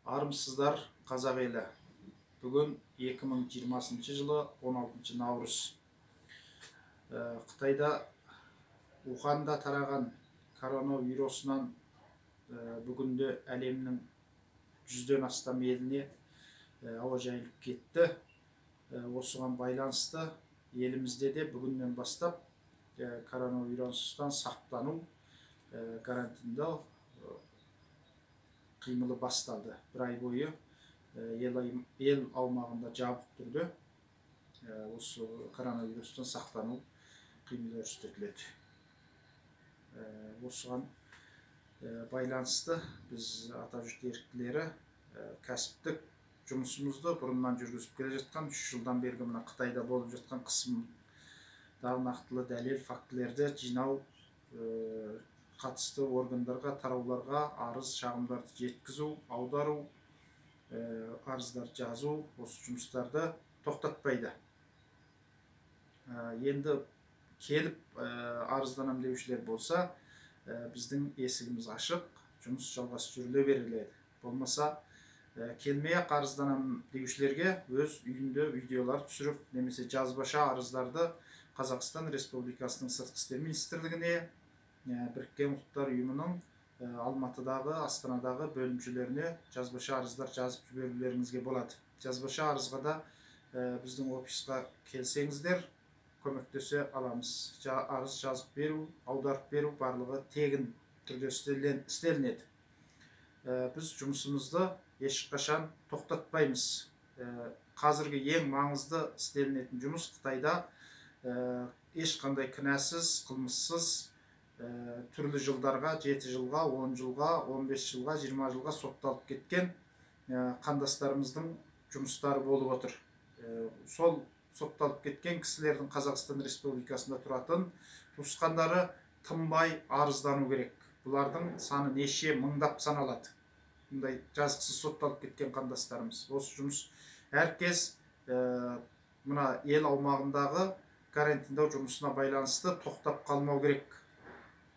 Армысыздар, қазақ елі. Бүгін 2020 жылы 16 наурыз. Қытайда Уханда тараған коронавирусынан бүгінде әлемнің 100-ден астам еліне ауа жайылып кетті. Осыған байланысты елімізде де бүгіннен бастап коронавирустан сақтану карантинде қимылы басталды. Bir ай бойы ел аумағында жабық түрде осы коронавирустан сақтану қимылы көрсетіледі. Осыған байланысты біз Атажұрт еріктілері кәсіптік жұмысымызды бұрыннан жүргізіп келе жатқан 3 жылдан бергі мына Қытайда болып жатқан қысымдағы нақтылы дәлел фактілерді жинау, қатысты органдарға, тарауларға арыз шағымдарды жеткізу, аудару, арыздар жазу, осы жұмыстарды тоқтатпайды. Енді келіп арызданам деушілер болса, біздің есігіміз ашық, жұмыс жалғасы жүріле беріледі. Болмаса, келмей-ақ арызданам деушілерге өз үйінде видеолар түсіріп, немесе жазбаша арыздарды Қазақстан Республикасының Сыртқы істер министрлігіне, Біріккен ұлттар ұйымының Алматыдағы, Астанадағы бөлімшелеріне жазбаша арыздар жазып жіберулеріңізге болады. Жазбаша арызға да біздің офисқа келсеңіздер, көмектесе аламыз. Арыз жазып беру, аударып беру барлығы тегін түрде істелінеді. Біз жұмысымызды ешқашан тоқтатпаймыз. Қазіргі ең маңызды істелінетін жұмыс Қытайда ешқандай кінәсіз, қылмыссыз түрлі жылдарға, 7 жылға, 10 жылға, 15 жылға, 20 жылға сотталып кеткен қандастарымыздың жұмыстары болып отыр. Сол сотталып кеткен кісілердің Қазақстан Республикасында тұратын туысқандары тынбай арыздану керек. Бұлардың саны неше мыңдап саналады. Бұндай жазықсыз сотталып кеткен қандастарымыз. Осы жұмыс әркез мына ел аумағындағы карантиндау жұмысына байланысты тоқтап қалмау керек.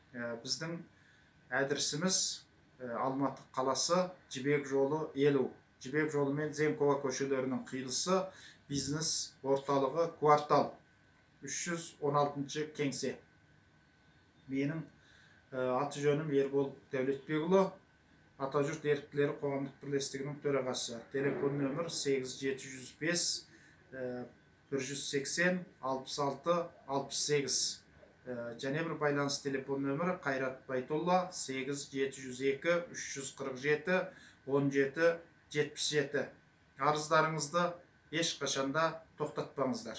Біздің әдірісіміз Алматы қаласы Жібек жолы 50. Жібек жолы мен Зенкова көшелерінің қиылысы, бизнес орталығы квартал 316 кеңсе. Менің аты жөнім Ербол Дәулетбекұлы, Атажұрт еріктілері қоғамдық бірлестігінің төрағасы. Телефон нөмір 8705 180 66 68. Және бір байланыс телефон нөмірі Қайрат Байтолла 8702 347 17 77. Арыздарыңызды ешқашанда тоқтатпаңыздар.